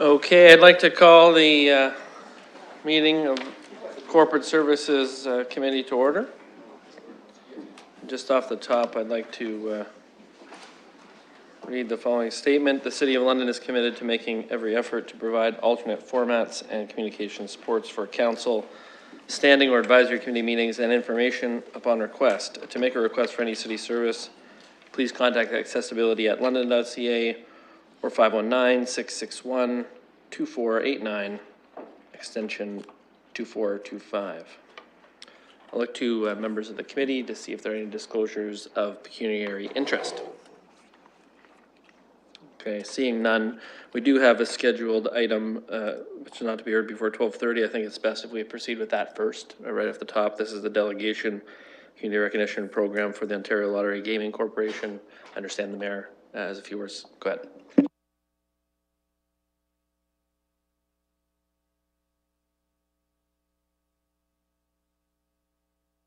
Okay, I'd like to call the meeting of Corporate Services Committee to order. Just off the top, I'd like to read the following statement. The City of London is committed to making every effort to provide alternate formats and communication supports for council, standing or advisory committee meetings and information upon request. To make a request for any city service, please contact accessibility@london.ca or 519-661-2489, extension 2425. I'll look to members of the committee to see if there are any disclosures of pecuniary interest. Okay, seeing none, we do have a scheduled item which is not to be heard before 12:30. I think it's best if we proceed with that first, right off the top. This is the delegation community recognition program for the Ontario Lottery Gaming Corporation. I understand the mayor has a few words. Go ahead.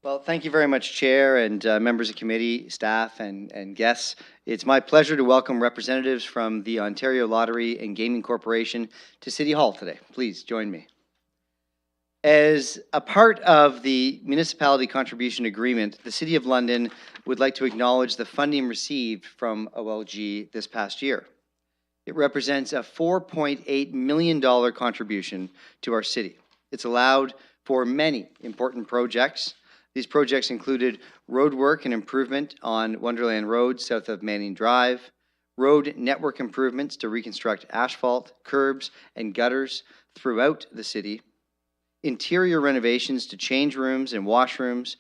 Well, thank you very much, Chair and members of committee, staff, and guests. It's my pleasure to welcome representatives from the Ontario Lottery and Gaming Corporation to City Hall today. Please join me. As a part of the Municipality Contribution Agreement, the City of London would like to acknowledge the funding received from OLG this past year. It represents a $4.8 million contribution to our city. It's allowed for many important projects. These projects included road work and improvement on Wonderland Road south of Manning Drive, road network improvements to reconstruct asphalt, curbs, and gutters throughout the city, interior renovations to change rooms and washrooms,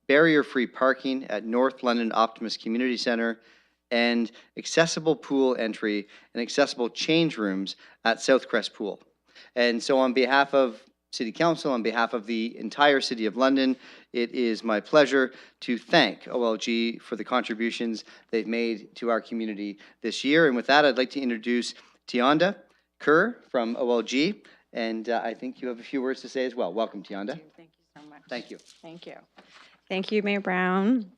barrier-free parking at North London Optimus Community Centre, and accessible pool entry and accessible change rooms at Southcrest Pool. And so on behalf of City Council, on behalf of the entire City of London, it is my pleasure to thank OLG for the contributions they've made to our community this year. And with that, I'd like to introduce Tianda Kerr from OLG, and I think you have a few words to say as well. Welcome, Tianda. Thank you so much. Thank you. Thank you. Thank you, Mayor Brown.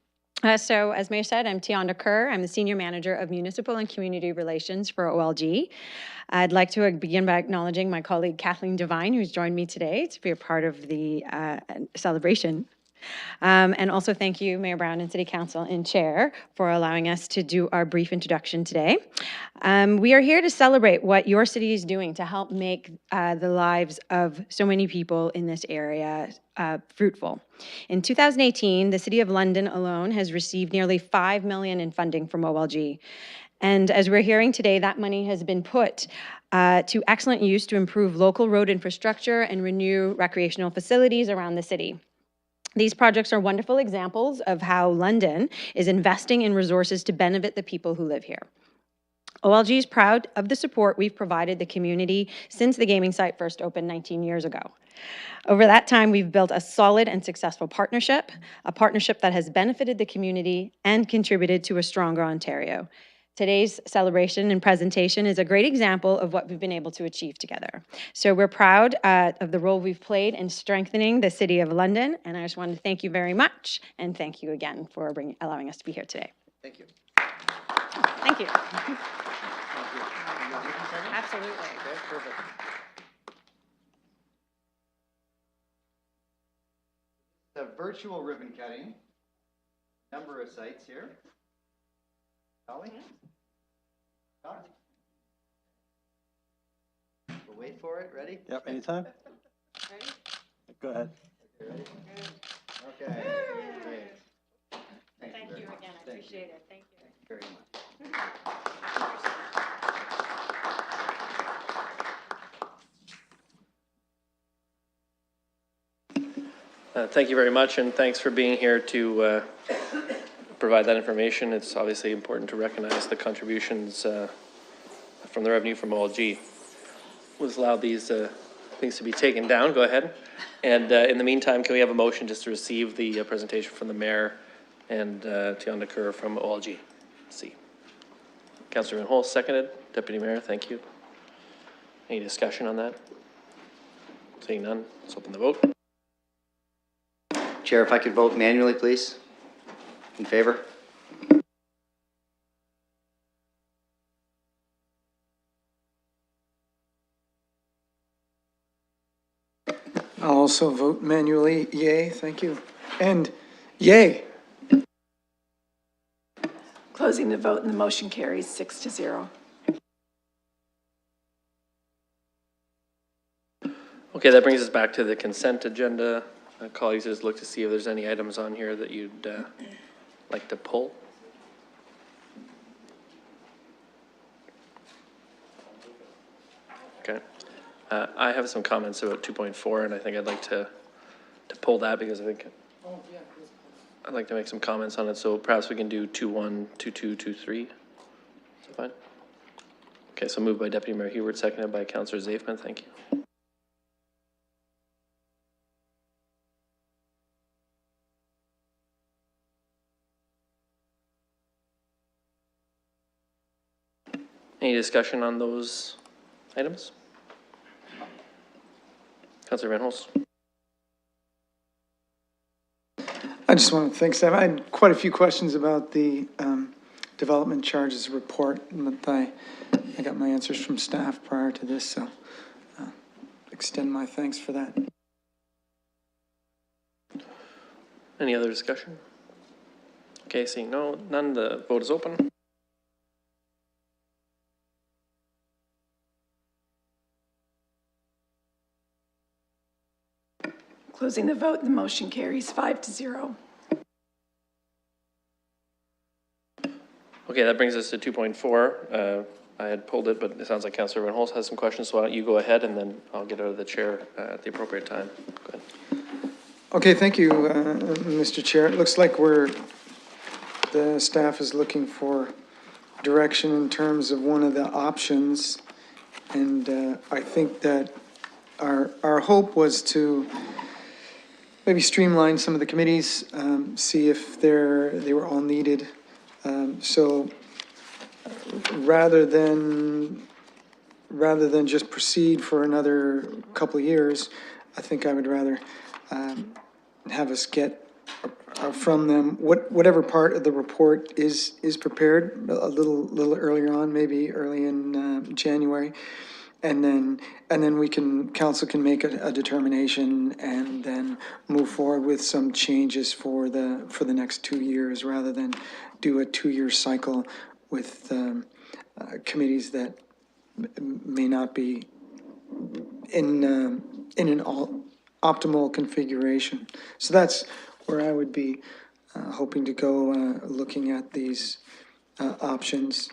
So as Mayor said, I'm Tianda Kerr. I'm the Senior Manager of Municipal and Community Relations for OLG. I'd like to begin by acknowledging my colleague Kathleen Devine, who's joined me today to be a part of the celebration. And also thank you, Mayor Brown and City Council and Chair, for allowing us to do our brief introduction today. We are here to celebrate what your city is doing to help make the lives of so many people in this area fruitful. In 2018, the City of London alone has received nearly $5 million in funding from OLG. And as we're hearing today, that money has been put to excellent use to improve local road infrastructure and renew recreational facilities around the city. These projects are wonderful examples of how London is investing in resources to benefit the people who live here. OLG is proud of the support we've provided the community since the gaming site first opened 19 years ago. Over that time, we've built a solid and successful partnership, a partnership that has benefited the community and contributed to a stronger Ontario. Today's celebration and presentation is a great example of what we've been able to achieve together. So we're proud of the role we've played in strengthening the City of London, and I just want to thank you very much, and thank you again for allowing us to be here today. Thank you. Thank you. Absolutely. Okay, perfect. The virtual ribbon cutting, number of sites here. Dolly? Dolly? We'll wait for it. Ready? Yep, anytime. Ready? Go ahead. Okay, ready? Okay, great. Thank you again. I appreciate it. Thank you. Very much. Thank you very much, and thanks for being here to provide that information. It's obviously important to recognize the contributions from the revenue from OLG. We'll allow these things to be taken down. Go ahead. And in the meantime, can we have a motion just to receive the presentation from the mayor and Tianda Kerr from OLG? See. Councillor Van Holst, seconded. Deputy Mayor, thank you. Any discussion on that? Seeing none, let's open the vote. Chair, if I could vote manually, please. In favor? also vote manually, yay, thank you. And yay. Closing the vote and the motion carries 6-0. Okay, that brings us back to the consent agenda. Colleagues, just look to see if there's any items on here that you'd like to pull. Okay. I have some comments about 2.4, and I think I'd like to pull that because I think I'd like to make some comments on it. So perhaps we can do 2.1, 2.2, 2.3. Is that fine? Okay, so moved by Deputy Mayor Hubert, seconded by Councillor Zafman. Thank you. Any discussion on those items? Councillor Van Holst. I just want to thank staff. I had quite a few questions about the development charges report, but I got my answers from staff prior to this, so extend my thanks for that. Any other discussion? Okay, seeing none, the vote is open. Closing the vote and the motion carries 5-0. Okay, that brings us to 2.4. I had pulled it, but it sounds like Councillor Van Holst has some questions, so why don't you go ahead and then I'll get out of the chair at the appropriate time. Go ahead. Okay, thank you, Mr. Chair. It looks like the staff is looking for direction in terms of one of the options. And I think that our hope was to maybe streamline some of the committees, see if they were all needed. So rather than just proceed for another couple of years, I think I would rather have us get from them whatever part of the report is prepared a little earlier on, maybe early in January. And then council can make a determination and then move forward with some changes for the next 2 years, rather than do a 2-year cycle with committees that may not be in an optimal configuration. So that's where I would be hoping to go, looking at these options.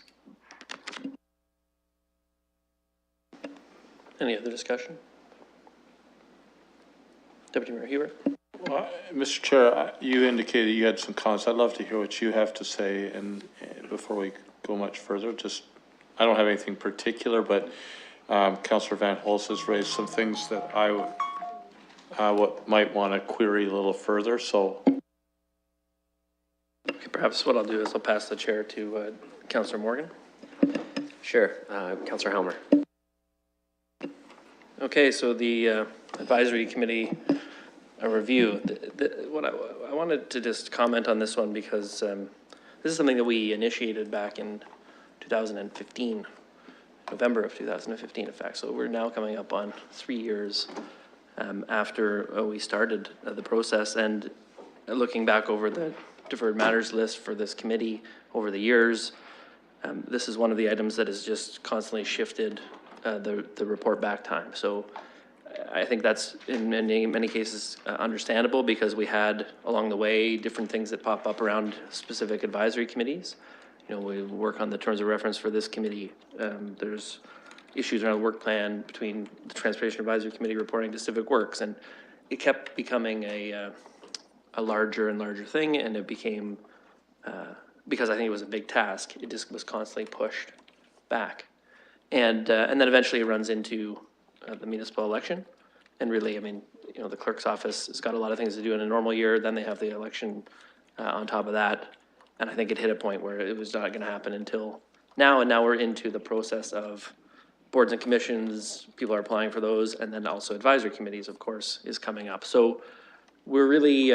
Any other discussion? Deputy Mayor Hubert. Well, Mr. Chair, you indicated you had some comments. I'd love to hear what you have to say, and before we go much further, I don't have anything particular, but Councillor Van Holst has raised some things that I might want to query a little further. So, Okay, perhaps what I'll do is I'll pass the chair to Councillor Morgan. Sure, Councillor Helmer. Okay, so the advisory committee review. What I wanted to just comment on this one because this is something that we initiated back in 2015, November of 2015, in fact. So we're now coming up on 3 years after we started the process, and looking back over the deferred matters list for this committee over the years, this is one of the items that has just constantly shifted the report back time. So I think that's in many cases understandable, because we had along the way different things that pop up around specific advisory committees. You know, we work on the terms of reference for this committee. There's issues around the work plan between the Transportation Advisory Committee reporting to Civic Works, and it kept becoming a larger and larger thing, and it became, because I think it was a big task, it just was constantly pushed back. And then eventually it runs into the municipal election. And really, I mean, you know, the clerk's office has got a lot of things to do in a normal year. Then they have the election on top of that. And I think it hit a point where it was not going to happen until now. And now we're into the process of boards and commissions. People are applying for those. And then also advisory committees, of course, is coming up. So we're really,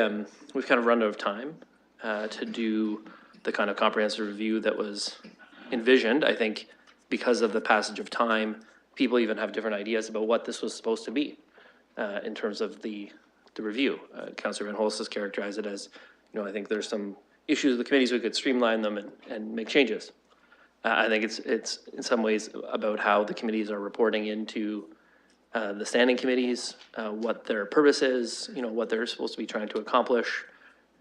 we've kind of run out of time to do the kind of comprehensive review that was envisioned. I think because of the passage of time, people even have different ideas about what this was supposed to be. in terms of the review. Councillor Van Holst has characterized it as, I think there's some issues with the committees, we could streamline them and make changes. I think it's in some ways about how the committees are reporting into the standing committees, what their purpose is, what they're supposed to be trying to accomplish,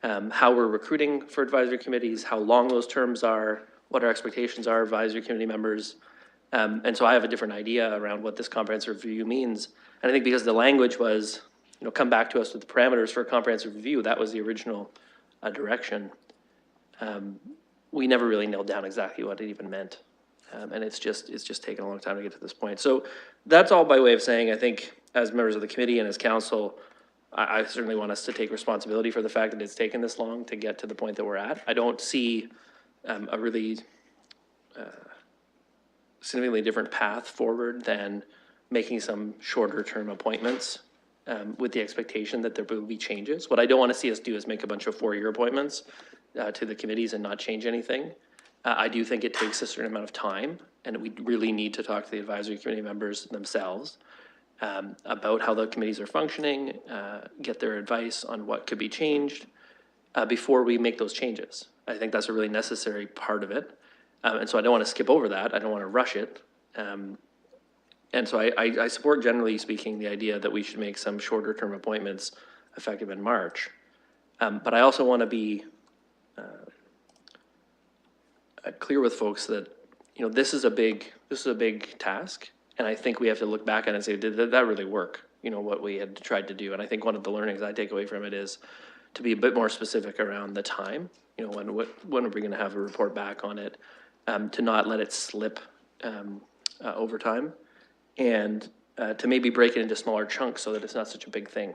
how we're recruiting for advisory committees, how long those terms are, what our expectations are of advisory committee members. And so I have a different idea around what this comprehensive review means. And I think because the language was, come back to us with the parameters for a comprehensive review, that was the original direction. We never really nailed down exactly what it even meant. And it's just taken a long time to get to this point. So that's all by way of saying, I think as members of the committee and as council, I certainly want us to take responsibility for the fact that it's taken this long to get to the point that we're at. I don't see a really significantly different path forward than making some shorter term appointments with the expectation that there will be changes. What I don't want to see us do is make a bunch of 4-year appointments to the committees and not change anything. I do think it takes a certain amount of time, and we really need to talk to the advisory committee members themselves about how the committees are functioning, get their advice on what could be changed before we make those changes. I think that's a really necessary part of it. And so I don't want to skip over that. I don't want to rush it. And so I support, generally speaking, the idea that we should make some shorter term appointments effective in March. But I also want to be clear with folks that, this is a big task. And I think we have to look back at it and say, did that really work? What we had tried to do. And I think one of the learnings I take away from it is to be a bit more specific around the time. When are we going to have a report back on it? To not let it slip over time, and to maybe break it into smaller chunks so that it's not such a big thing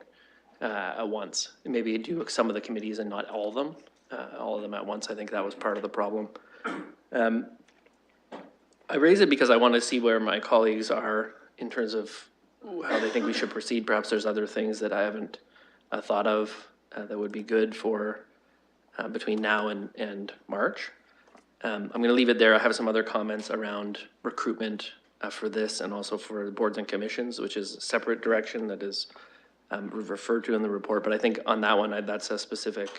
at once. And maybe do some of the committees and not all of them at once. I think that was part of the problem. I raise it because I want to see where my colleagues are in terms of how they think we should proceed. Perhaps there's other things that I haven't thought of that would be good for between now and March. I'm going to leave it there. I have some other comments around recruitment for this and also for the boards and commissions, which is a separate direction that is referred to in the report. But I think on that one, that's a specific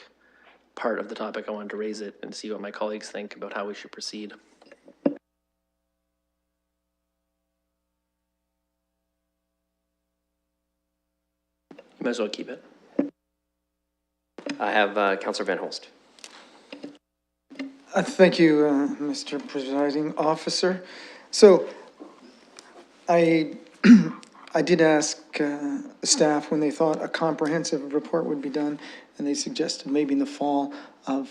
part of the topic. I wanted to raise it and see what my colleagues think about how we should proceed. You might as well keep it. I have Councillor Van Holst. Thank you, Mr. Presiding Officer. So I did ask staff when they thought a comprehensive report would be done, and they suggested maybe in the fall of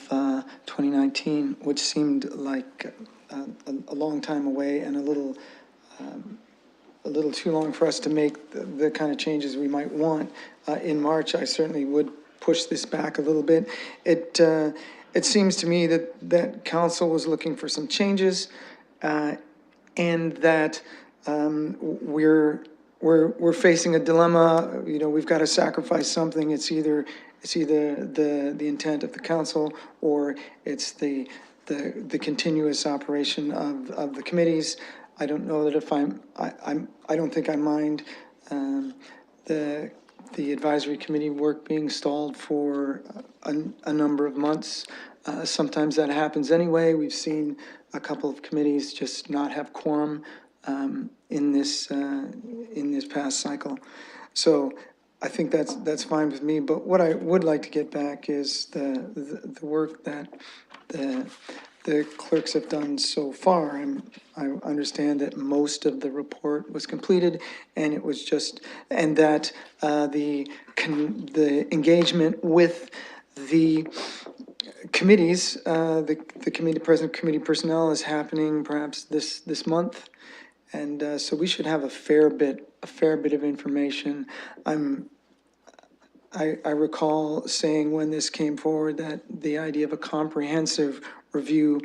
2019, which seemed like a long time away and a little too long for us to make the kind of changes we might want. In March, I certainly would push this back a little bit. It seems to me that council was looking for some changes, and that we're facing a dilemma. We've got to sacrifice something. It's either the intent of the council, or it's the continuous operation of the committees. I don't know that if I don't think I mind the advisory committee work being stalled for a number of months. Sometimes that happens anyway. We've seen a couple of committees just not have quorum in this past cycle. So I think that's fine with me. But what I would like to get back is the work that the clerks have done so far. And I understand that most of the report was completed, and it was that the engagement with the committees, the committee president, committee personnel is happening perhaps this month, and so we should have a fair bit of information. I recall saying when this came forward that the idea of a comprehensive review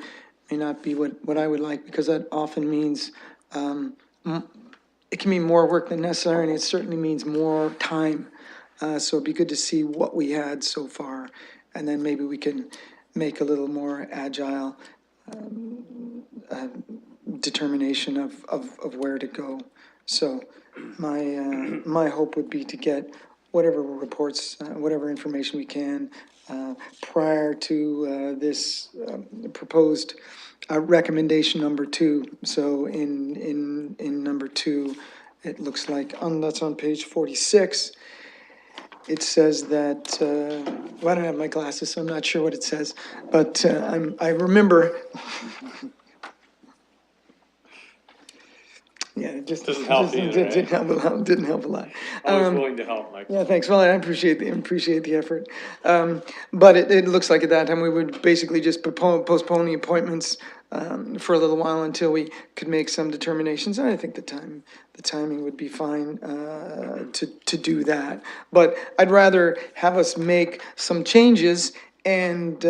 may not be what I would like, because that often means it can mean more work than necessary, and it certainly means more time. So it'd be good to see what we had so far, and then maybe we can make a little more agile determination of where to go. So my hope would be to get whatever reports, whatever information we can prior to this proposed recommendation number 2. So in number 2, it looks like, that's on page 46, it says that, well, I don't have my glasses, so I'm not sure what it says, but I remember. Yeah, it just. Doesn't help either, Didn't right? help a lot, didn't help a lot. Always willing to help, Mike. Yeah, thanks. Well, I appreciate the effort. But it looks like at that time, we would basically just postpone the appointments for a little while until we could make some determinations. And I think the timing would be fine to do that. But I'd rather have us make some changes and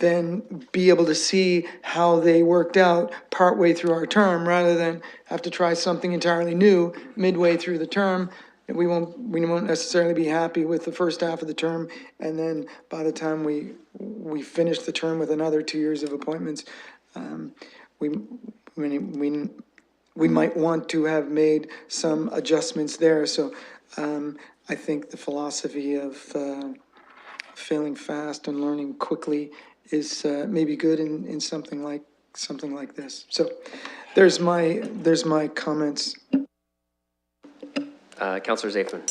then be able to see how they worked out partway through our term, rather than have to try something entirely new midway through the term. And we won't necessarily be happy with the first half of the term, and then by the time we finish the term with another 2 years of appointments, we might want to have made some adjustments there. So I think the philosophy of failing fast and learning quickly is maybe good in something like this. So there's my comments. Councillor Zaifman.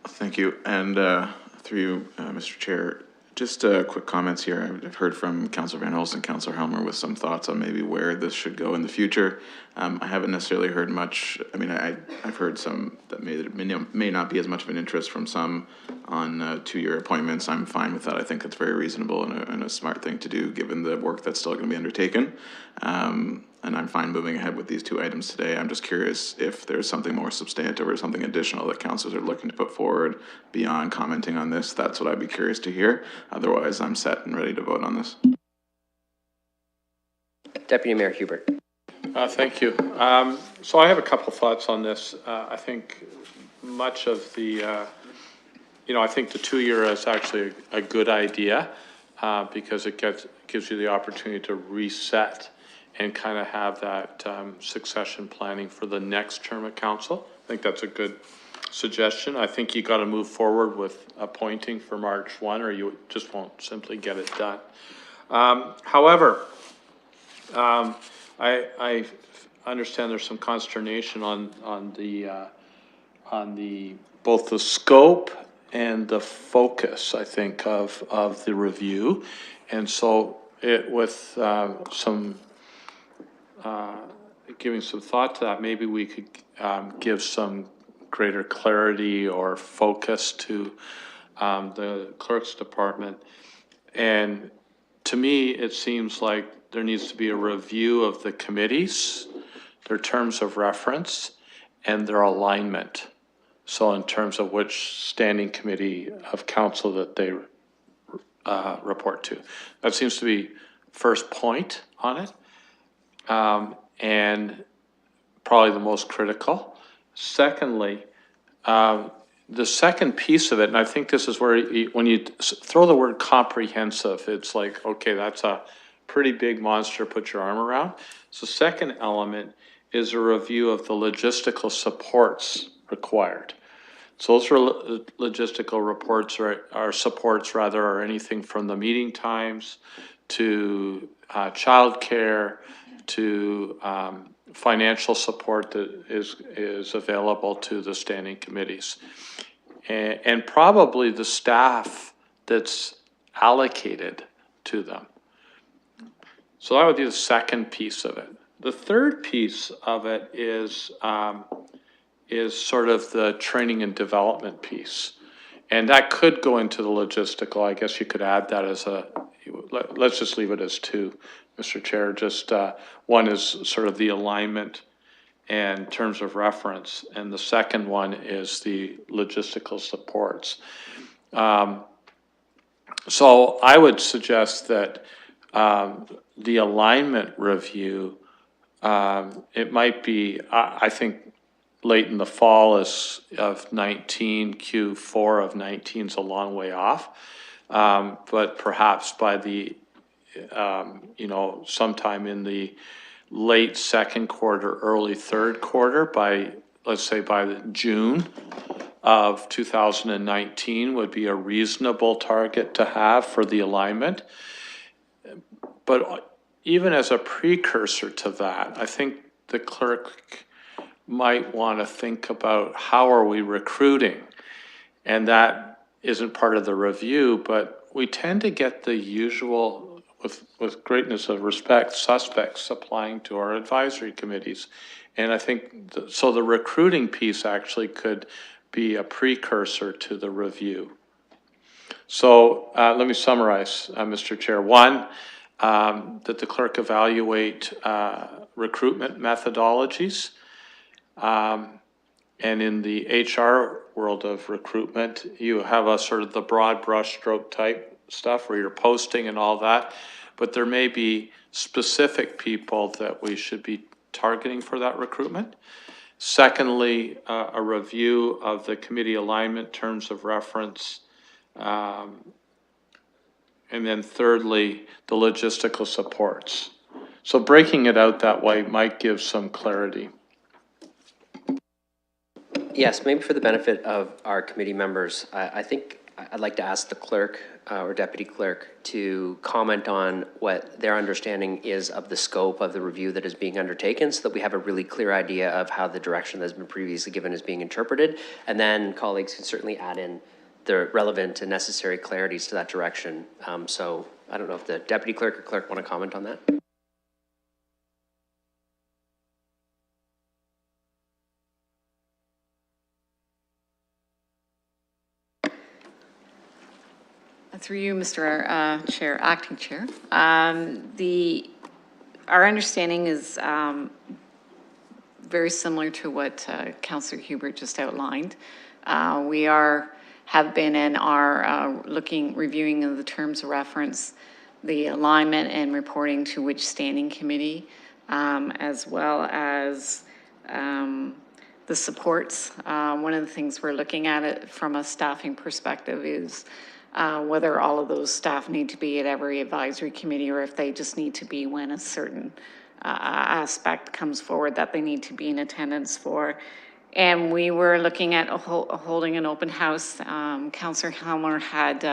Thank you. And through you, Mr. Chair, just quick comments here. I've heard from Councillor Van Hulst and Councillor Helmer with some thoughts on maybe where this should go in the future. I haven't necessarily heard much. I mean, I've heard some that may not be as much of an interest from some on 2-year appointments. I'm fine with that. I think it's very reasonable and a smart thing to do given the work that's still going to be undertaken. And I'm fine moving ahead with these 2 items today. I'm just curious if there's something more substantive or something additional that councils are looking to put forward beyond commenting on this. That's what I'd be curious to hear. Otherwise, I'm set and ready to vote on this. Deputy Mayor Hubert. Thank you. So I have a couple thoughts on this. I think much of the, I think the 2-year is actually a good idea because it gives you the opportunity to reset and kind of have that succession planning for the next term of council. I think that's a good suggestion. I think you got to move forward with appointing for March 1, or you just won't simply get it done. However, I understand there's some consternation on the both the scope and the focus, I think, of the review, and so with giving some thought to that, maybe we could give some greater clarity or focus to the clerk's department. And to me, it seems like there needs to be a review of the committees, their terms of reference, and their alignment. So in terms of which standing committee of council that they report to. That seems to be first point on it. And probably the most critical. Secondly, the second piece of it, and I think this is where when you throw the word comprehensive, it's like, okay, that's a pretty big monster to put your arm around. So second element is a review of the logistical supports required. So those are logistical reports or supports rather, are anything from the meeting times to childcare, to financial support that is available to the standing committees, and probably the staff that's allocated to them. So that would be the second piece of it. The third piece of it is sort of the training and development piece, and that could go into the logistical. I guess you could add that as let's just leave it as 2. Mr. Chair, just one is sort of the alignment and terms of reference, and the second one is the logistical supports. So I would suggest that the alignment review, it might be, I think, late in the fall of 19, Q4 of 19 is a long way off, but perhaps by the sometime in the late second quarter, early third quarter by, let's say by June of 2019 would be a reasonable target to have for the alignment. But even as a precursor to that, I think the clerk might want to think about how are we recruiting? And that isn't part of the review, but we tend to get the usual, with greatness of respect, suspects applying to our advisory committees. And I think, so the recruiting piece actually could be a precursor to the review. So let me summarize, Mr. Chair. One, that the clerk evaluate recruitment methodologies. And in the HR world of recruitment, you have a sort of the broad brushstroke type stuff where you're posting and all that, but there may be specific people that we should be targeting for that recruitment. Secondly, a review of the committee alignment terms of reference. And then thirdly, the logistical supports. So breaking it out that way might give some clarity. Yes, maybe for the benefit of our committee members, I think I'd like to ask the clerk or deputy clerk to comment on what their understanding is of the scope of the review that is being undertaken, so that we have a really clear idea of how the direction that has been previously given is being interpreted. And then colleagues can certainly add in the relevant and necessary clarities to that direction. So I don't know if the deputy clerk or clerk want to comment on that. Through you, Mr. Chair, Acting Chair. Our understanding is very similar to what Councillor Hubert just outlined. We have been and are reviewing the terms of reference, the alignment and reporting to which standing committee, as well as the supports. One of the things we're looking at it from a staffing perspective is whether all of those staff need to be at every advisory committee, or if they just need to be when a certain aspect comes forward that they need to be in attendance for. And we were looking at holding an open house. Councillor Helmer had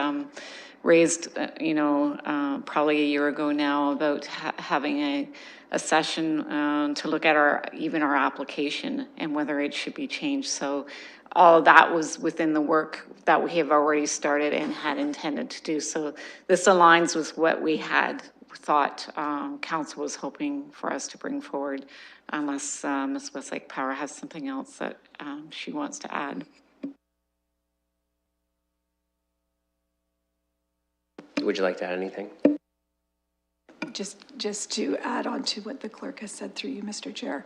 raised, probably a year ago now, about having a session to look at even our application and whether it should be changed. So all of that was within the work that we have already started and had intended to do. So this aligns with what we had thought council was hoping for us to bring forward, unless Ms. Westlake Power has something else that she wants to add. Would you like to add anything? Just to add on to what the clerk has said through you, Mr. Chair,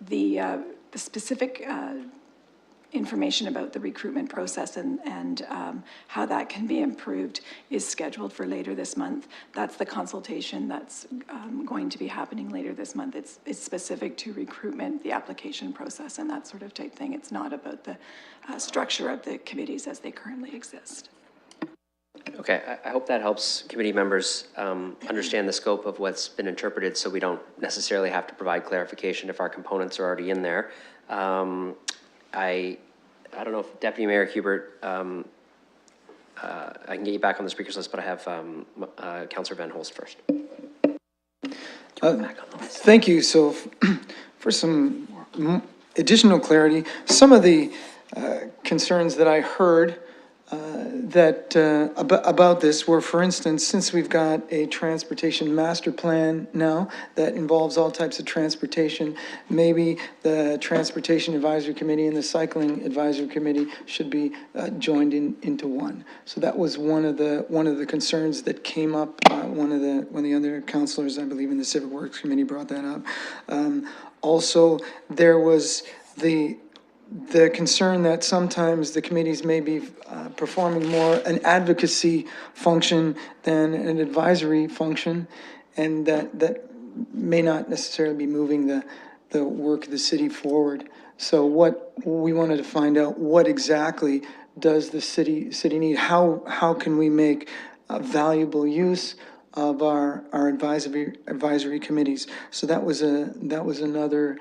the specific information about the recruitment process and how that can be improved is scheduled for later this month. That's the consultation that's going to be happening later this month. It's specific to recruitment, the application process, and that sort of type thing. It's not about the structure of the committees as they currently exist. Okay, I hope that helps committee members understand the scope of what's been interpreted, so we don't necessarily have to provide clarification if our components are already in there. I don't know if Deputy Mayor Hubert, I can get you back on the speakers list, but I have Councillor Van Holst first. Thank you. So for some additional clarity, some of the concerns that I heard about this were, for instance, since we've got a transportation master plan now that involves all types of transportation, maybe the Transportation Advisory Committee and the Cycling Advisory Committee should be joined into one. So that was one of the concerns that came up. One of the other councillors, I believe, in the Civic Works Committee brought that up. Also, there was the concern that sometimes the committees may be performing more an advocacy function than an advisory function, and that may not necessarily be moving the work of the city forward. So what we wanted to find out, what exactly does the city need? How can we make a valuable use of our advisory committees. So that was another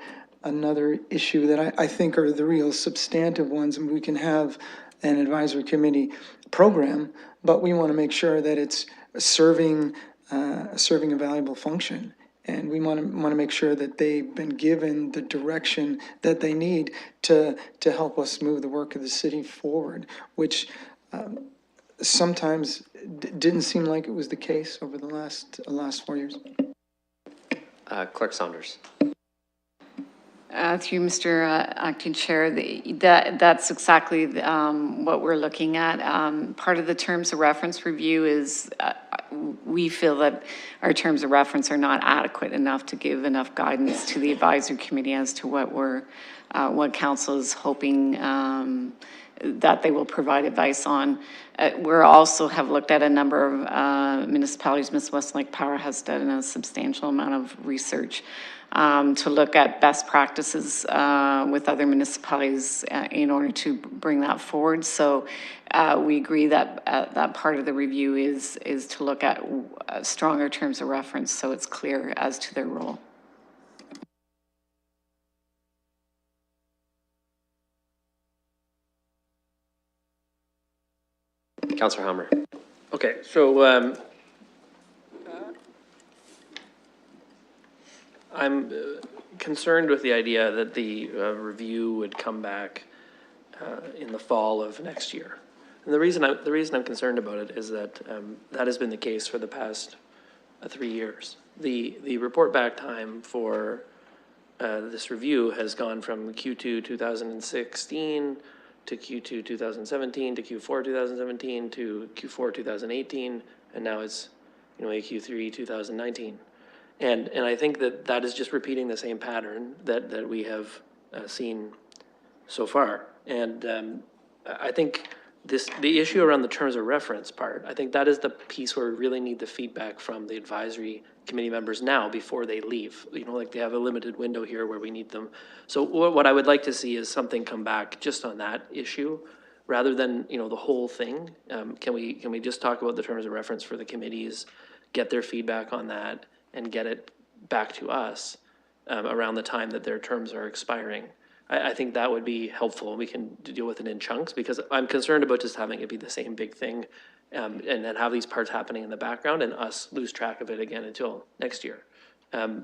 issue that I think are the real substantive ones, and we can have an advisory committee program, but we want to make sure that it's serving a valuable function. And we want to make sure that they've been given the direction that they need to help us move the work of the city forward, which sometimes didn't seem like it was the case over the last 4 years. Clerk Saunders. Through Mr. Acting Chair, that's exactly what we're looking at. Part of the terms of reference review is we feel that our terms of reference are not adequate enough to give enough guidance to the advisory committee as to what council is hoping that they will provide advice on. We also have looked at a number of municipalities. Ms. Westlake Power has done a substantial amount of research to look at best practices with other municipalities in order to bring that forward. So we agree that that part of the review is to look at stronger terms of reference so it's clear as to their role. Councillor Hammer. Okay, so I'm concerned with the idea that the review would come back in the fall of next year. And the reason I'm concerned about it is that that has been the case for the past 3 years. The report back time for this review has gone from Q2 2016 to Q2 2017 to Q4 2017 to Q4 2018, and now it's Q3 2019. And I think that is just repeating the same pattern that we have seen so far. And I think the issue around the terms of reference part, I think that is the piece where we really need the feedback from the advisory committee members now before they leave. Like they have a limited window here where we need them. So what I would like to see is something come back just on that issue rather than, the whole thing. Can we just talk about the terms of reference for the committees, get their feedback on that, and get it back to us around the time that their terms are expiring? I think that would be helpful. We can deal with it in chunks because I'm concerned about just having it be the same big thing and then have these parts happening in the background and us lose track of it again until next year.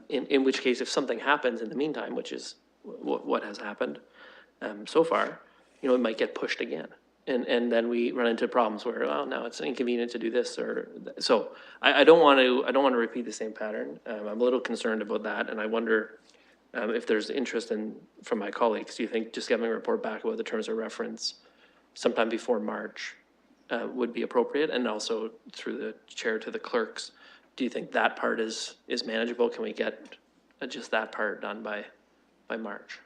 In which case, if something happens in the meantime, which is what has happened so far, it might get pushed again. And then we run into problems where, now it's inconvenient to do this so I don't want to repeat the same pattern. I'm a little concerned about that, and I wonder if there's interest from my colleagues. Do you think just getting a report back about the terms of reference sometime before March would be appropriate? And also through the chair to the clerks, do you think that part is manageable? Can we get just that part done by March?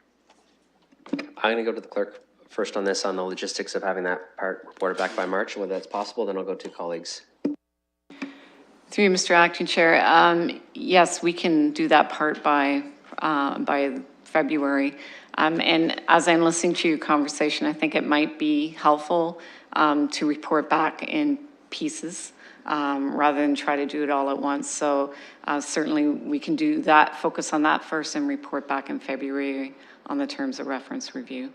I'm going to go to the clerk first on this, on the logistics of having that part reported back by March, and whether that's possible, then I'll go to colleagues. Through you, Mr. Acting Chair, yes, we can do that part by February. And as I'm listening to your conversation, I think it might be helpful to report back in pieces rather than try to do it all at once. So certainly we can do that, focus on that first and report back in February on the terms of reference review.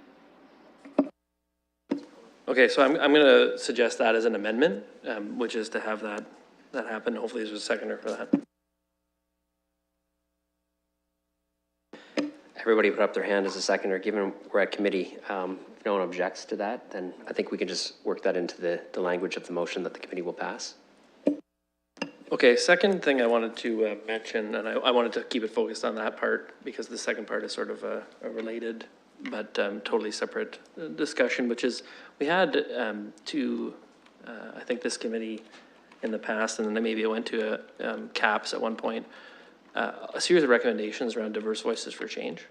Okay, so I'm going to suggest that as an amendment, which is to have that happen. Hopefully there's a seconder for that. Everybody put up their hand as a seconder. Given we're at committee, if no one objects to that, then I think we can just work that into the language of the motion that the committee will pass. Okay, second thing I wanted to mention, and I wanted to keep it focused on that part because the second part is sort of a related but totally separate discussion, which is we had I think this committee in the past, and then maybe it went to CAPS at one point, a series of recommendations around diverse voices for change.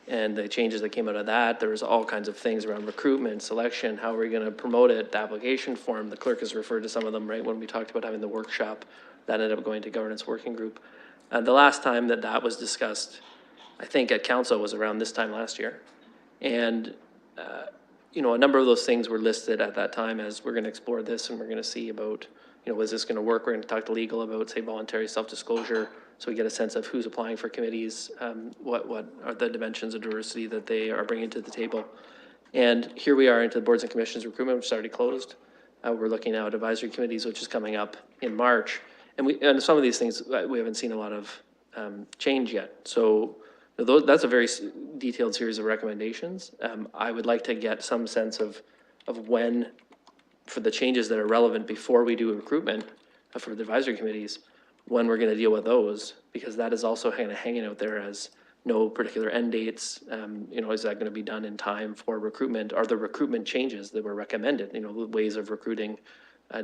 And the changes that came out of that, there was all kinds of things around recruitment, selection, how we're going to promote it, the application form. The clerk has referred to some of them, right? When we talked about having the workshop, that ended up going to governance working group. The last time that was discussed, I think at council, was around this time last year. And, a number of those things were listed at that time as we're going to explore this and we're going to see about is this going to work? We're going to talk to legal about, say, voluntary self-disclosure, so we get a sense of who's applying for committees, what are the dimensions of diversity that they are bringing to the table. And here we are into the boards and commissions recruitment, which is already closed. We're looking now at advisory committees, which is coming up in March. And some of these things, we haven't seen a lot of change yet. So that's a very detailed series of recommendations. I would like to get some sense of when, for the changes that are relevant before we do recruitment for the advisory committees, when we're going to deal with those, because that is also kind of hanging out there as no particular end dates. Is that going to be done in time for recruitment? Are the recruitment changes that were recommended, the ways of recruiting,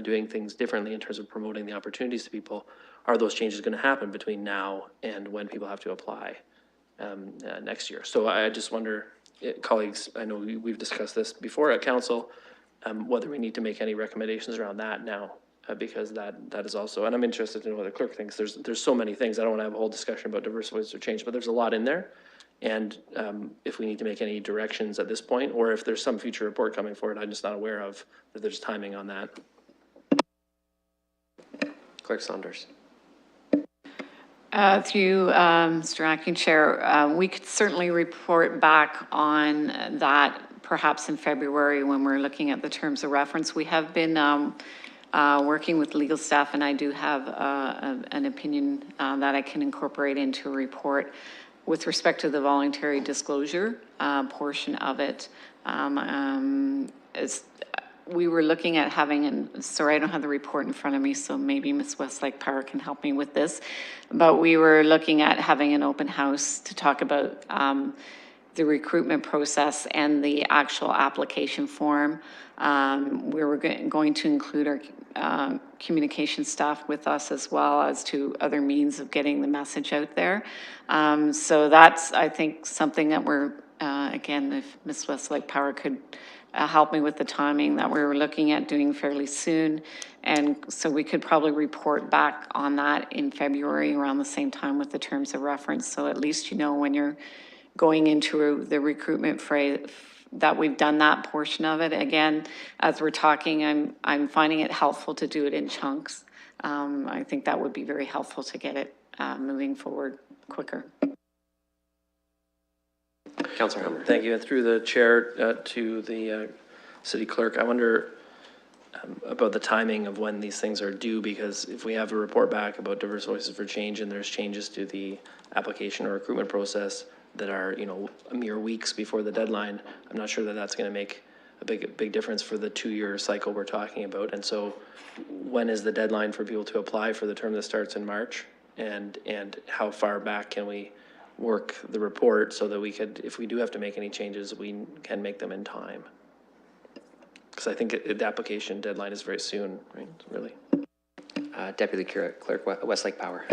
doing things differently in terms of promoting the opportunities to people, are those changes going to happen between now and when people have to apply next year? So I just wonder, colleagues, I know we've discussed this before at council, whether we need to make any recommendations around that now, because that is also, and I'm interested to know what the clerk thinks. There's so many things. I don't want to have a whole discussion about diverse voices or change, but there's a lot in there. And if we need to make any directions at this point, or if there's some future report coming forward, I'm just not aware of, that there's timing on that. Clerk Saunders. Through Mr. Acting Chair, we could certainly report back on that perhaps in February when we're looking at the terms of reference. We have been working with legal staff, and I do have an opinion that I can incorporate into a report with respect to the voluntary disclosure portion of it. We were looking at having, and sorry, I don't have the report in front of me, so maybe Ms. Westlake Power can help me with this, but we were looking at having an open house to talk about the recruitment process and the actual application form. We were going to include our communication staff with us, as well as to other means of getting the message out there. So that's, I think, something that we're, again, if Ms. Westlake Power could help me with the timing, that we were looking at doing fairly soon. And so we could probably report back on that in February around the same time with the terms of reference. So at least when you're going into the recruitment phase, that we've done that portion of it. Again, as we're talking, I'm finding it helpful to do it in chunks. I think that would be very helpful to get it moving forward quicker. Councillor Hummer. Thank you. And through the chair to the city clerk, I wonder about the timing of when these things are due, because if we have a report back about Diverse Voices for Change and there's changes to the application or recruitment process that are, mere weeks before the deadline, I'm not sure that that's going to make a big difference for the 2-year cycle we're talking about. And so when is the deadline for people to apply for the term that starts in March? And how far back can we work the report so that we could, if we do have to make any changes, we can make them in time? Because I think the application deadline is very soon, right? Really. Deputy Clerk Westlake Power.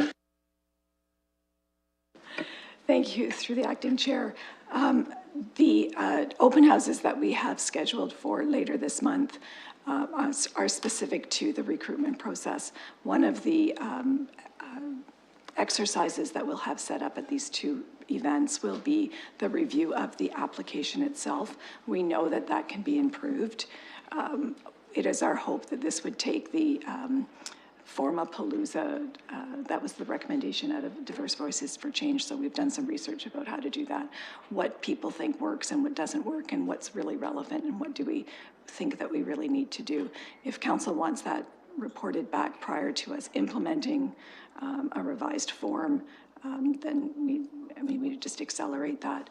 Thank you, through the acting chair. The open houses that we have scheduled for later this month are specific to the recruitment process. One of the exercises that we'll have set up at these 2 events will be the review of the application itself. We know that that can be improved. It is our hope that this would take the Formapalooza, that was the recommendation out of Diverse Voices for Change. So we've done some research about how to do that, what people think works and what doesn't work, and what's really relevant and what do we think that we really need to do. If council wants that reported back prior to us implementing a revised form, then we just accelerate that.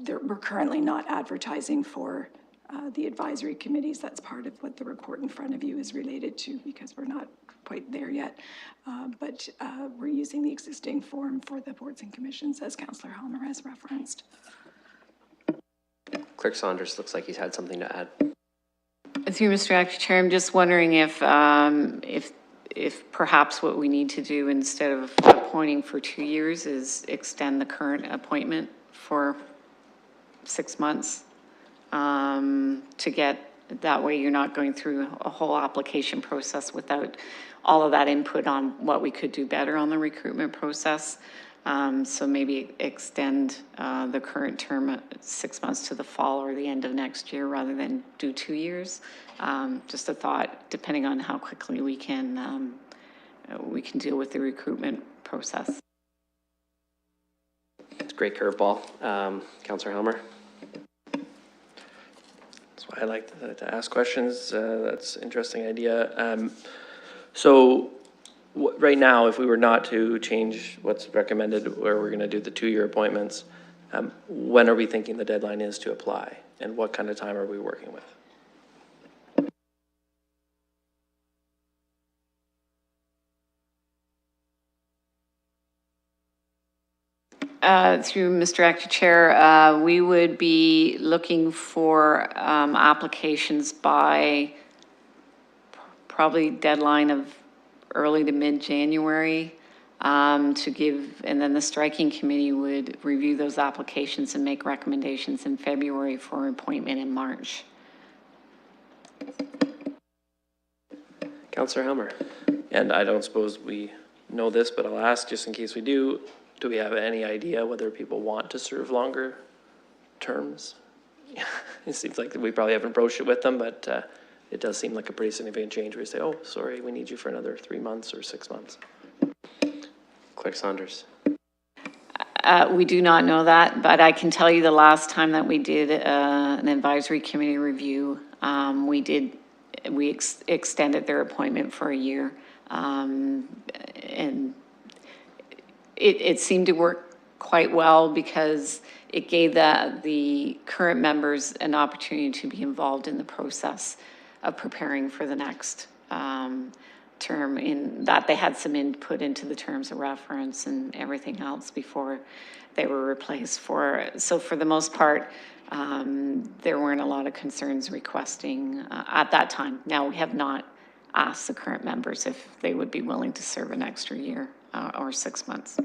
We're currently not advertising for the advisory committees. That's part of what the report in front of you is related to, because we're not quite there yet. But we're using the existing form for the boards and commissions, as Councillor Helmer has referenced. Clerk Saunders looks like he's had something to add. Through Mr. Acting Chair, I'm just wondering if perhaps what we need to do instead of appointing for 2 years is extend the current appointment for 6 months to get, that way you're not going through a whole application process without all of that input on what we could do better on the recruitment process. So maybe extend the current term 6 months to the fall or the end of next year rather than do 2 years. Just a thought, depending on how quickly we can deal with the recruitment process. It's a great curveball. Councillor Helmer? That's why I like to ask questions. That's an interesting idea. So right now, if we were not to change what's recommended, where we're going to do the 2-year appointments, when are we thinking the deadline is to apply? And what kind of time are we working with? Through Mr. Acting Chair, we would be looking for applications by probably deadline of early to mid-January to give, and then the striking committee would review those applications and make recommendations in February for appointment in March. Councillor Helmer? And I don't suppose we know this, but I'll ask just in case we do. Do we have any idea whether people want to serve longer terms? It seems like we probably haven't broached it with them, but it does seem like a pretty significant change where you say, oh, sorry, we need you for another 3 months or 6 months. Clerk Saunders? We do not know that, but I can tell you the last time that we did an advisory committee review, we extended their appointment for a year. And it seemed to work quite well because it gave the current members an opportunity to be involved in the process of preparing for the next term, in that they had some input into the terms of reference and everything else before they were replaced so for the most part, there weren't a lot of concerns requesting at that time. Now, we have not asked the current members if they would be willing to serve an extra year or 6 months.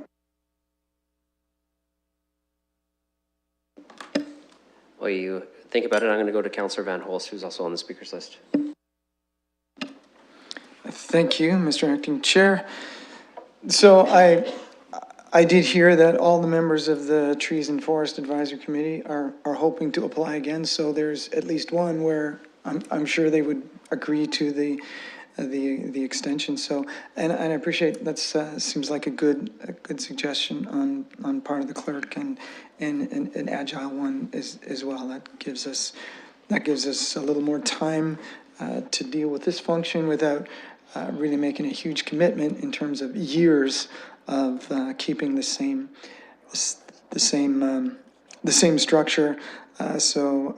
While you think about it, I'm going to go to Councillor Van Holst, who's also on the speaker's list. Thank you, Mr. Acting Chair. So I did hear that all the members of the Trees and Forest Advisory Committee are hoping to apply again. So there's at least one where I'm sure they would agree to the extension. So, and I appreciate that. Seems like a good suggestion on part of the clerk, and an agile one as well. That gives us a little more time to deal with this function without really making a huge commitment in terms of years of keeping the same structure. So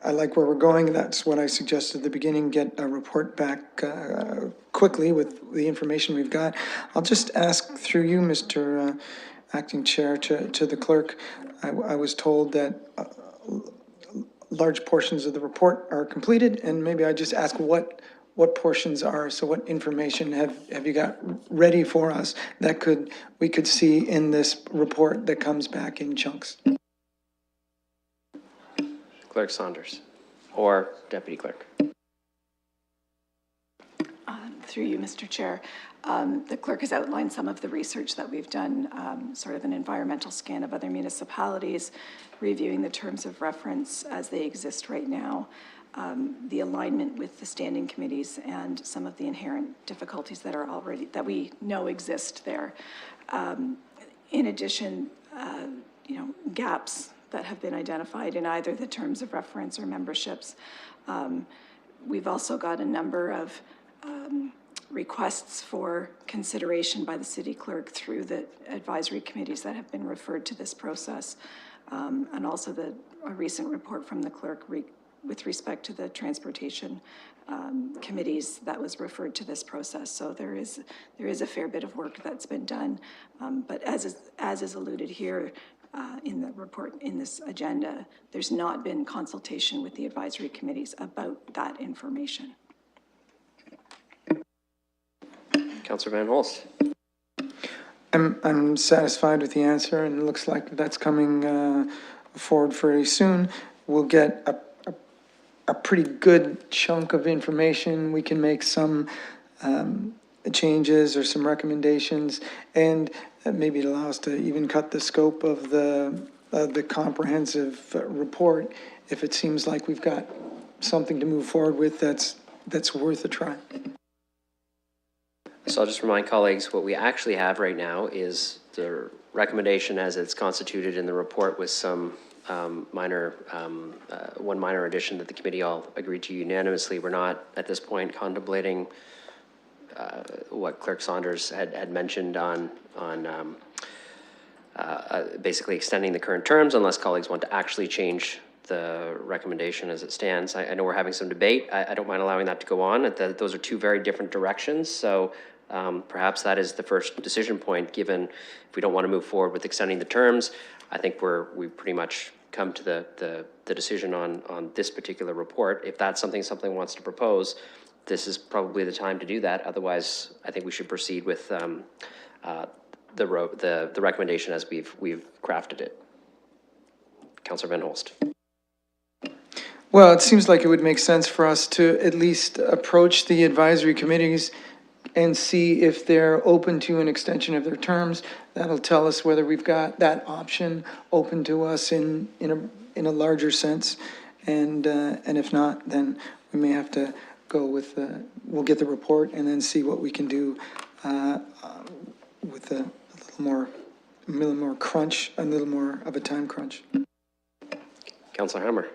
I like where we're going. That's what I suggested at the beginning, get a report back quickly with the information we've got. I'll just ask through you, Mr. Acting Chair, to the clerk. I was told that large portions of the report are completed, and maybe I just ask what portions are. So what information have you got ready for us that we could see in this report that comes back in chunks? Clerk Saunders, or Deputy Clerk. Through you, Mr. Chair. The clerk has outlined some of the research that we've done, sort of an environmental scan of other municipalities, reviewing the terms of reference as they exist right now, the alignment with the standing committees, and some of the inherent difficulties that we know exist there. In addition, gaps that have been identified in either the terms of reference or memberships. We've also got a number of requests for consideration by the city clerk through the advisory committees that have been referred to this process, and also a recent report from the clerk with respect to the transportation committees that was referred to this process. So there is a fair bit of work that's been done, but as is alluded here in the report, in this agenda, there's not been consultation with the advisory committees about that information. Councillor Van Holst. I'm satisfied with the answer, and it looks like that's coming forward fairly soon. We'll get a pretty good chunk of information. We can make some changes or some recommendations, and maybe it allows to even cut the scope of the comprehensive report if it seems like we've got something to move forward with that's worth a try. So I'll just remind colleagues, what we actually have right now is the recommendation as it's constituted in the report with some one minor addition that the committee all agreed to unanimously. We're not at this point contemplating what Clerk Saunders had mentioned on basically extending the current terms unless colleagues want to actually change the recommendation as it stands. I know we're having some debate. I don't mind allowing that to go on. Those are two very different directions. So perhaps that is the first decision point, given if we don't want to move forward with extending the terms. I think we've pretty much come to the decision on this particular report. If that's something wants to propose, this is probably the time to do that. Otherwise, I think we should proceed with the recommendation as we've crafted it. Councillor Van Holst. Well, it seems like it would make sense for us to at least approach the advisory committees and see if they're open to an extension of their terms. That'll tell us whether we've got that option open to us in a larger sense. And if not, then we may have to go with, we'll get the report and then see what we can do with a little more crunch, a little more of a time crunch. Councillor Hammer.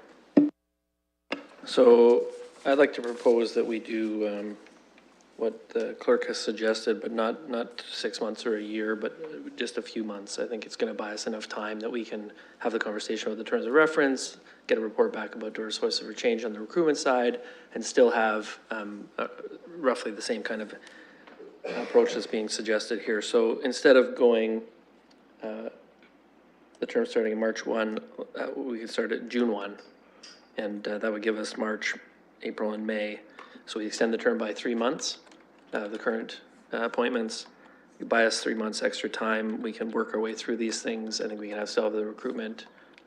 So I'd like to propose that we do what the clerk has suggested, but not 6 months or a year, but just a few months. I think it's going to buy us enough time that we can have the conversation with the terms of reference, get a report back about diverse voices for change on the recruitment side, and still have roughly the same kind of approach that's being suggested here. So instead of going the term starting in March 1, we could start at June 1, and that would give us March, April, and May. So we extend the term by 3 months, the current appointments. You buy us 3 months extra time. We can work our way through these things. I think we can still have the recruitment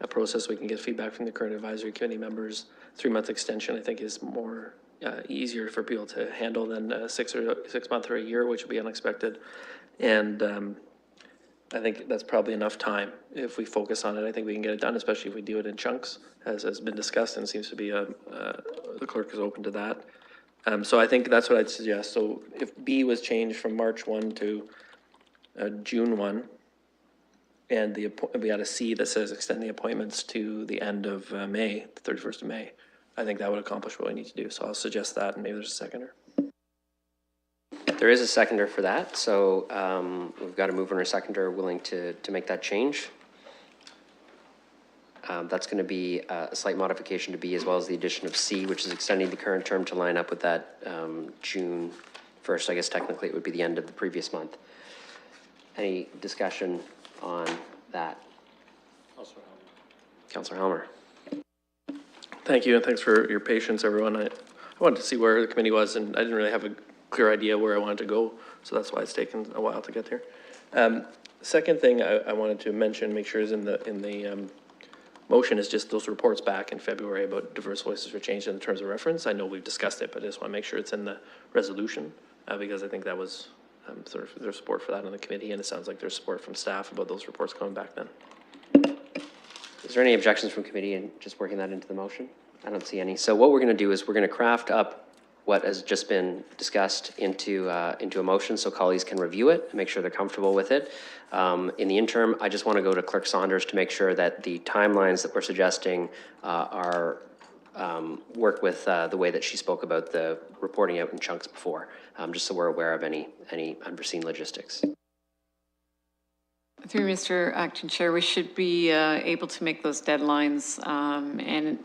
process. We can get feedback from the current advisory committee members. 3 month extension, I think, is more easier for people to handle than 6 month or a year, which would be unexpected. And I think that's probably enough time. If we focus on it, I think we can get it done, especially if we do it in chunks, as has been discussed, and seems to be the clerk is open to that. So I think that's what I'd suggest. So if B was changed from March 1 to June 1, and we had a C that says extend the appointments to the end of May, the 31st of May, I think that would accomplish what we need to do. So I'll suggest that, and maybe there's a seconder. There is a seconder for that, so we've got a mover and a seconder willing to make that change. That's going to be a slight modification to B, as well as the addition of C, which is extending the current term to line up with that June 1st. I guess technically it would be the end of the previous month. Any discussion on that? Councillor Helmer. Thank you, and thanks for your patience, everyone. I wanted to see where the committee was, and I didn't really have a clear idea where I wanted to go, so that's why it's taken a while to get there. Second thing I wanted to mention, make sure is in the motion, is just those reports back in February about diverse voices for change in terms of reference. I know we've discussed it, but I just want to make sure it's in the resolution because I think that was sort of there's support for that on the committee, and it sounds like there's support from staff about those reports coming back then. Is there any objections from committee in just working that into the motion? I don't see any. So what we're going to do is we're going to craft up what has just been discussed into a motion so colleagues can review it and make sure they're comfortable with it. In the interim, I just want to go to Clerk Saunders to make sure that the timelines that we're suggesting are work with the way that she spoke about the reporting out in chunks before, just so we're aware of any unforeseen logistics. Through Mr. Acting Chair, we should be able to make those deadlines. And,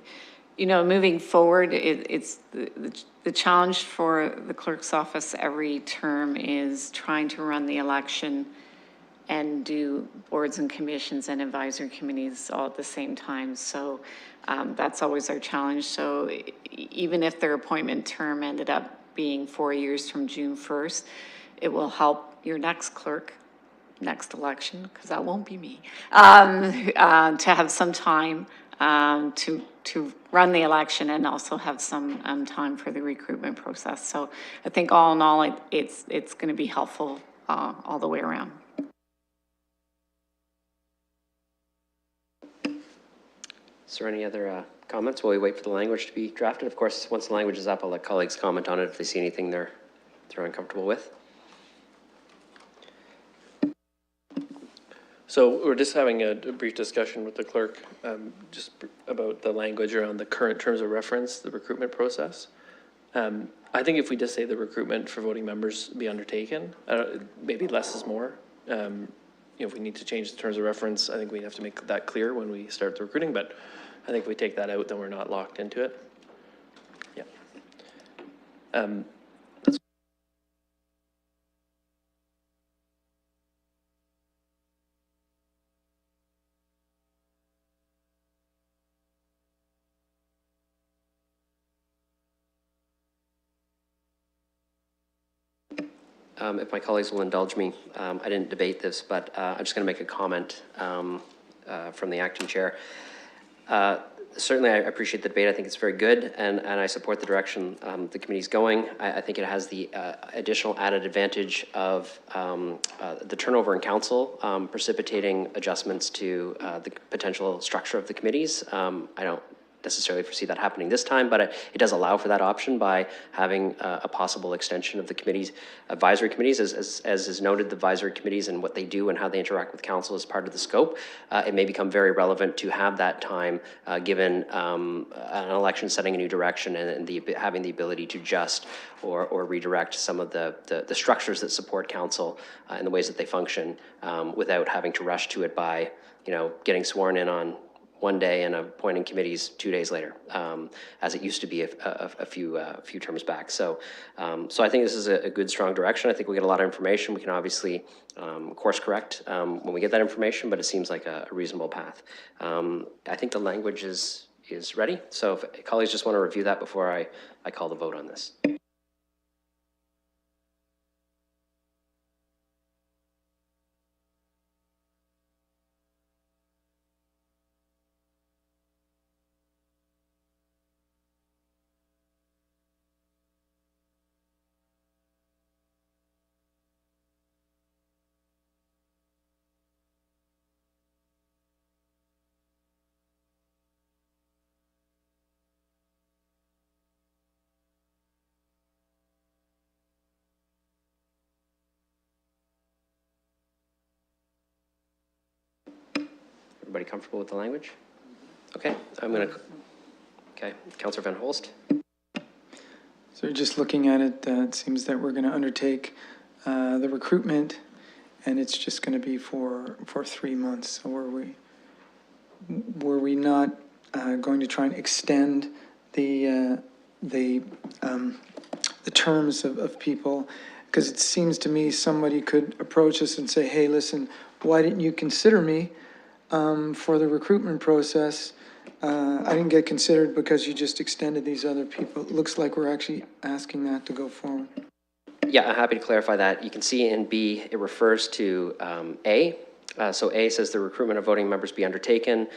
you know, moving forward, it's the challenge for the clerk's office every term is trying to run the election and do boards and commissions and advisory committees all at the same time. So that's always our challenge. So even if their appointment term ended up being 4 years from June 1st, it will help your next clerk, next election, because that won't be me, to have some time to run the election and also have some time for the recruitment process. So I think all in all, it's going to be helpful all the way around. Is there any other comments while we wait for the language to be drafted? Of course, once the language is up, I'll let colleagues comment on it if they see anything they're uncomfortable with. So we're just having a brief discussion with the clerk, about the language around the current terms of reference, the recruitment process. I think if we just say the recruitment for voting members be undertaken, maybe less is more. If we need to change the terms of reference, I think we have to make that clear when we start the recruiting, but I think if we take that out, then we're not locked into it. Yeah. If my colleagues will indulge me, I didn't debate this, but I'm just going to make a comment from the acting chair. Certainly, I appreciate the debate. I think it's very good, and I support the direction the committee's going. I think it has the additional added advantage of the turnover in council precipitating adjustments to the potential structure of the committees. I don't necessarily foresee that happening this time, but it does allow for that option by having a possible extension of the committees, advisory committees, as is noted, the advisory committees and what they do and how they interact with council as part of the scope. It may become very relevant to have that time given an election setting a new direction and having the ability to adjust or redirect some of the structures that support council and the ways that they function without having to rush to it by, getting sworn in on one day and appointing committees 2 days later, as it used to be a few terms back. So I think this is a good, strong direction. I think we get a lot of information. We can obviously course correct when we get that information, but it seems like a reasonable path. I think the language is ready. So if colleagues just want to review that before I call the vote on this. Everybody comfortable with the language? Okay, okay, Councillor Van Holst. So just looking at it, it seems that we're going to undertake the recruitment, and it's just going to be for 3 months. So were we not going to try and extend the terms of people? Because it seems to me somebody could approach us and say, hey, listen, why didn't you consider me for the recruitment process? I didn't get considered because you just extended these other people. It looks like we're actually asking that to go forward. Yeah, I'm happy to clarify that. You can see in B, it refers to A. So A says the recruitment of voting members be undertaken.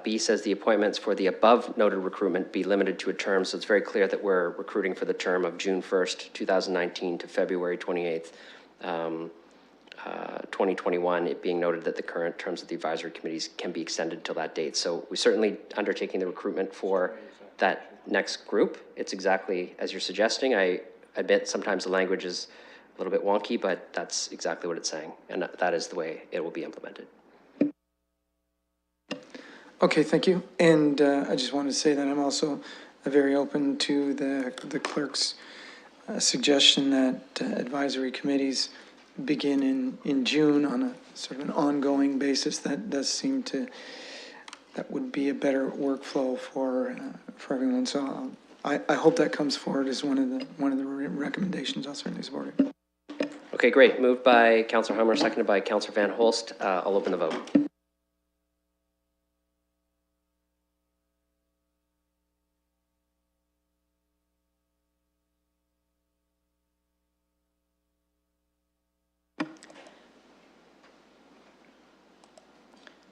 B says the appointments for the above noted recruitment be limited to a term. So it's very clear that we're recruiting for the term of June 1st, 2019 to February 28th, 2021, it being noted that the current terms of the advisory committees can be extended till that date. So we're certainly undertaking the recruitment for that next group. It's exactly as you're suggesting. I admit sometimes the language is a little bit wonky, but that's exactly what it's saying. And that is the way it will be implemented. Okay, thank you. And I just wanted to say that I'm also very open to the clerk's suggestion that advisory committees begin in June on a sort of an ongoing basis. That does seem that would be a better workflow for everyone. So I hope that comes forward as one of the recommendations. I'll certainly support it. Okay, great. Moved by Councillor Hummer, seconded by Councillor Van Holst. I'll open the vote.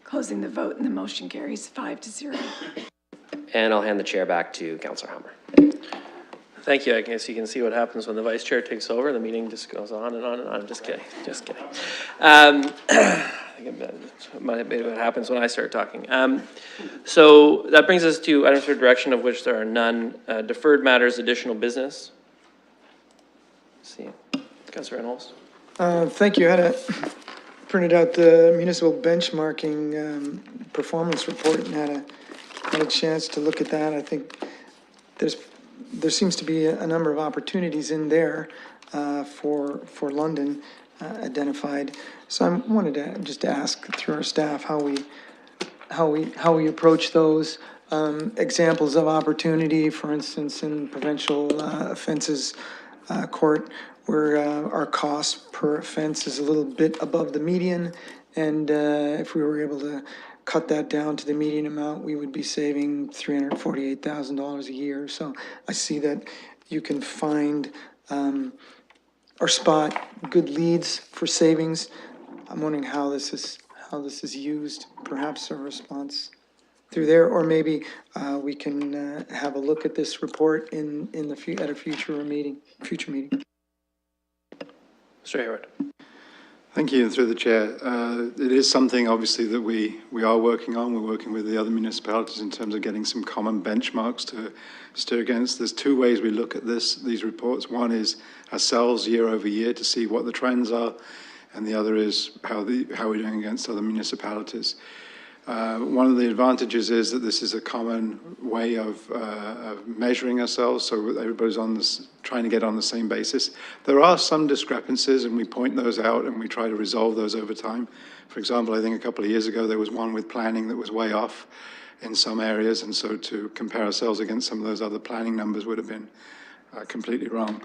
Closing the vote, and the motion carries 5-0. And I'll hand the chair back to Councillor Hummer. Thank you. I guess you can see what happens when the vice chair takes over. The meeting just goes on and on and on. Just kidding. Just kidding. I think think it might be what happens when I start talking. So that brings us to items for direction, of which there are none. Deferred matters, additional business. Let's see, Councilor Reynolds. Thank you. Printed out the municipal benchmarking performance report and had a chance to look at that. I think there seems to be a number of opportunities in there for London identified. So I wanted to just ask through our staff how we approach those examples of opportunity. For instance, in provincial offenses court, where our cost per offense is a little bit above the median, and if we were able to cut that down to the median amount, we would be saving $348,000 a year. So I see that you can find or spot good leads for savings. I'm wondering how this is used, perhaps a response through there, or maybe we can have a look at this report at a future meeting. Mr. Hayward. Thank you, and through the chair. It is something, obviously, that we are working on. We're working with the other municipalities in terms of getting some common benchmarks to steer against. There's two ways we look at these reports. One is ourselves year over year to see what the trends are, and the other is how we're doing against other municipalities. One of the advantages is that this is a common way of measuring ourselves, so everybody's on this, trying to get on the same basis. There are some discrepancies, and we point those out, and we try to resolve those over time. For example, I think a couple of years ago, there was one with planning that was way off in some areas, and so to compare ourselves against some of those other planning numbers would have been completely wrong.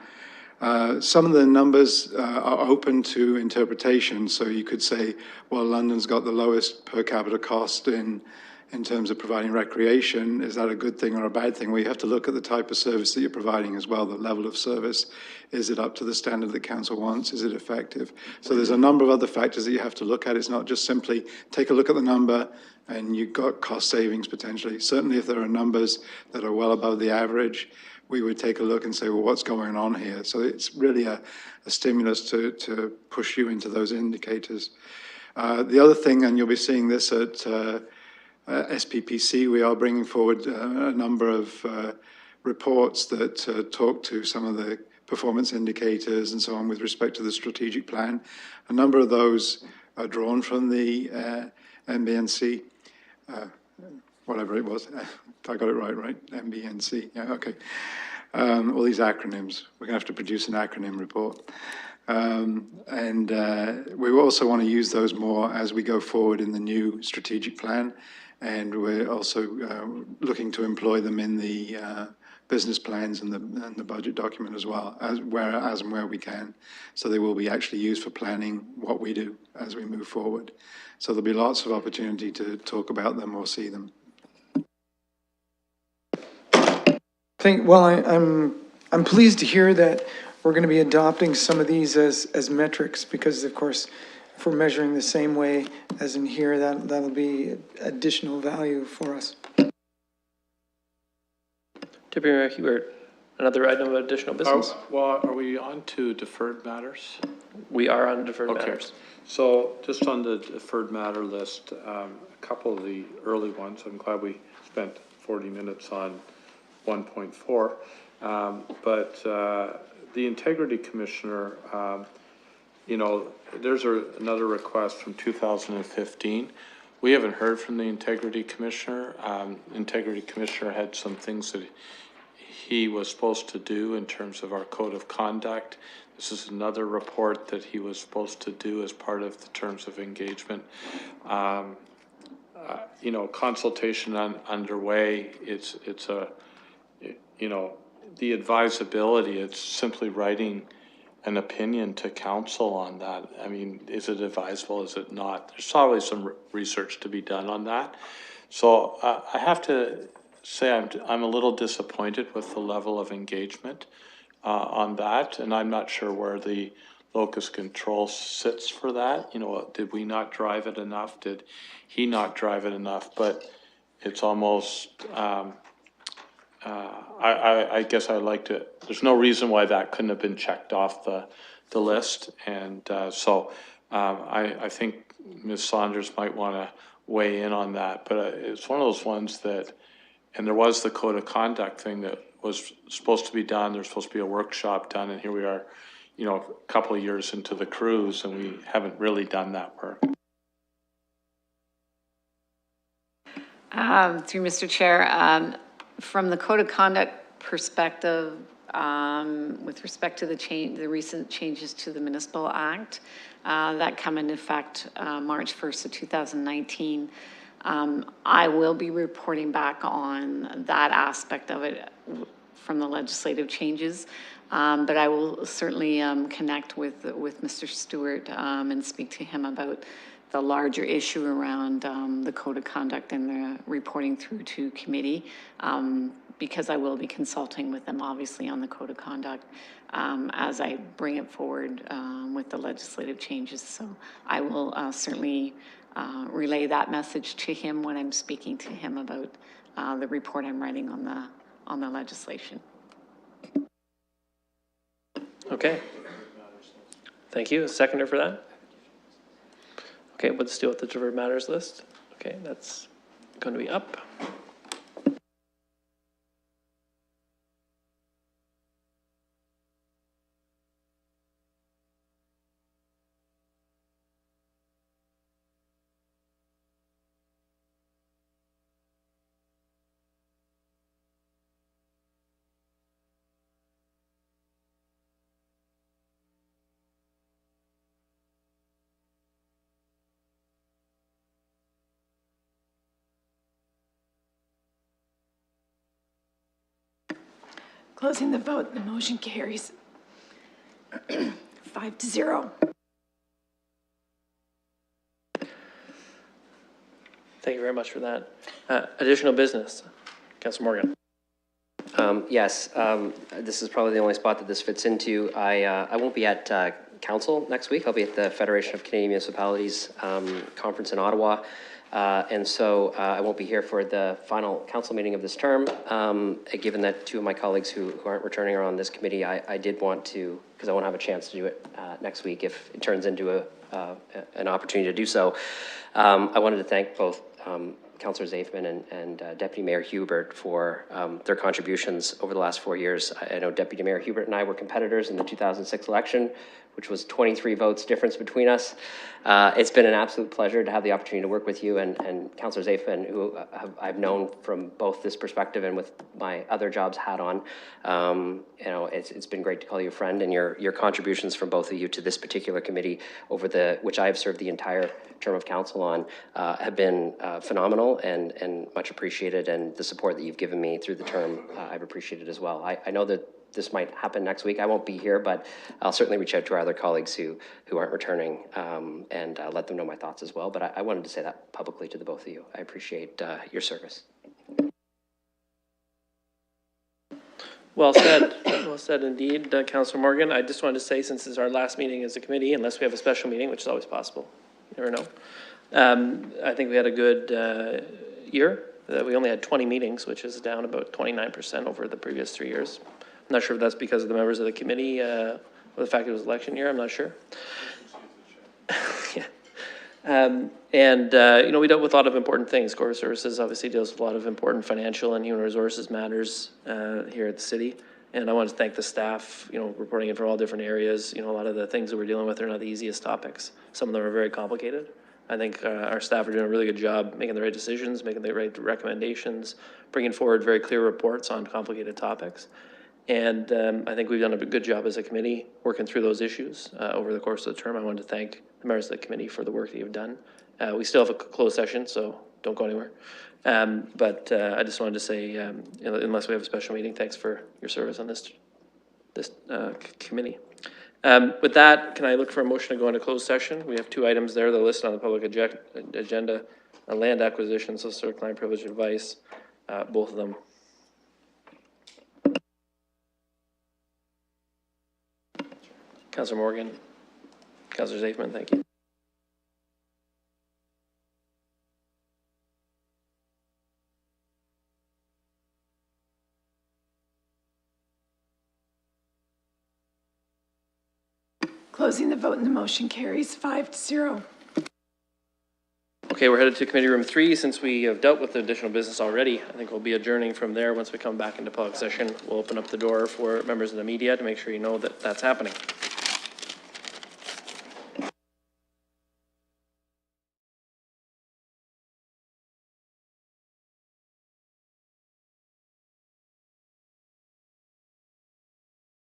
Some of the numbers are open to interpretation, so you could say, well, London's got the lowest per capita cost in terms of providing recreation. Is that a good thing or a bad thing? Well, you have to look at the type of service that you're providing as well, the level of service. Is it up to the standard that council wants? Is it effective? So there's a number of other factors that you have to look at. It's not just simply take a look at the number and you've got cost savings potentially. Certainly if there are numbers that are well above the average, we would take a look and say, well, what's going on here? So it's really a stimulus to push you into those indicators. The other thing, and you'll be seeing this at SPPC, we are bringing forward a number of reports that talk to some of the performance indicators and so on with respect to the strategic plan. A number of those are drawn from the MBNC, whatever it was. I got it right? MBNC, yeah, okay. All these acronyms, we're gonna have to produce an acronym report. We also want to use those more as we go forward in the new strategic plan. And we're also looking to employ them in the business plans and the budget document as well, as and where we can. So they will be actually used for planning what we do as we move forward. So there'll be lots of opportunity to talk about them or see them. I'm pleased to hear that we're going to be adopting some of these as metrics, because of course, if we're measuring the same way as in here, that'll be additional value for us. Deputy Mayor Hubert, another item of additional business? Well, are we on to deferred matters? We are on deferred matters. So just on the deferred matter list, a couple of the early ones, I'm glad we spent 40 minutes on 1.4, but the Integrity Commissioner, there's another request from 2015. We haven't heard from the Integrity Commissioner. Integrity Commissioner had some things that he was supposed to do in terms of our code of conduct. This is another report that he was supposed to do as part of the terms of engagement. Consultation underway. The advisability, it's simply writing an opinion to council on that. I mean, is it advisable, is it not? There's always some research to be done on that. So I have to say I'm a little disappointed with the level of engagement on that, and I'm not sure where the locus control sits for that. Did we not drive it enough? Did he not drive it enough? But it's almost, I guess I'd like to, there's no reason why that couldn't have been checked off the list. And so I think Ms. Saunders might want to weigh in on that, but it's one of those ones that, and there was the code of conduct thing that was supposed to be done. There's supposed to be a workshop done, and here we are, you know, a couple of years into the cruise, and we haven't really done that work. Through Mr. Chair, from the code of conduct perspective, with respect to the recent changes to the Municipal Act, that come into effect March 1st of 2019, I will be reporting back on that aspect of it from the legislative changes. But I will certainly connect with Mr. Stewart and speak to him about the larger issue around the code of conduct and the reporting through to committee, because I will be consulting with them, obviously, on the code of conduct as I bring it forward with the legislative changes. So I will certainly relay that message to him when I'm speaking to him about the report I'm writing on the legislation. Okay. Thank you. A seconder for that? Okay, let's deal with the deferred matters list. Okay, that's going to be up. Closing the vote, the motion carries 5-0. Thank you very much for that. Additional business. Councilor Morgan. Yes, this is probably the only spot that this fits into. I won't be at council next week. I'll be at the Federation of Canadian Municipalities conference in Ottawa. And so I won't be here for the final council meeting of this term. Given that two of my colleagues who aren't returning are on this committee, I did want to, because I won't have a chance to do it next week if it turns into an opportunity to do so. I wanted to thank both Councillor Zafman and Deputy Mayor Hubert for their contributions over the last 4 years. I know Deputy Mayor Hubert and I were competitors in the 2006 election, which was 23 votes difference between us. It's been an absolute pleasure to have the opportunity to work with you and Councillor Zafman, who I've known from both this perspective and with my other jobs hat on. You know, it's been great to call you a friend, and your contributions from both of you to this particular committee over which I have served the entire term of council on have been phenomenal and much appreciated, and the support that you've given me through the term I've appreciated as well. I know that this might happen next week. I won't be here, but I'll certainly reach out to our other colleagues who aren't returning and let them know my thoughts as well. But I wanted to say that publicly to the both of you. I appreciate your service. Well said. Well said indeed, Councillor Morgan. I just wanted to say, since this is our last meeting as a committee, unless we have a special meeting, which is always possible, you never know. I think we had a good year. We only had 20 meetings, which is down about 29% over the previous 3 years. I'm not sure if that's because of the members of the committee or the fact it was election year. I'm not sure. Yeah. You know, we dealt with a lot of important things. Corporate Services obviously deals with a lot of important financial and human resources matters here at the city. And I want to thank the staff, you know, reporting in from all different areas. You know, a lot of the things that we're dealing with are not the easiest topics. Some of them are very complicated. I think our staff are doing a really good job making the right decisions, making the right recommendations, bringing forward very clear reports on complicated topics. And I think we've done a good job as a committee working through those issues over the course of the term. I want to thank the members of the committee for the work that you've done. We still have a closed session, so don't go anywhere. I just wanted to say, unless we have a special meeting, thanks for your service on this committee. With that, can I look for a motion to go into closed session? We have 2 items there that are listed on the public agenda, land acquisition, solicitor-client privilege advice, both of them. Councillor Morgan, Councillor Zafman, thank you. Close closing the vote and the motion carries 5-0. Okay, we're headed to committee room 3. Since we have dealt with the additional business already, I think we'll be adjourning from there. Once we come back into public session, we'll open up the door for members of the media to make sure you know that that's happening.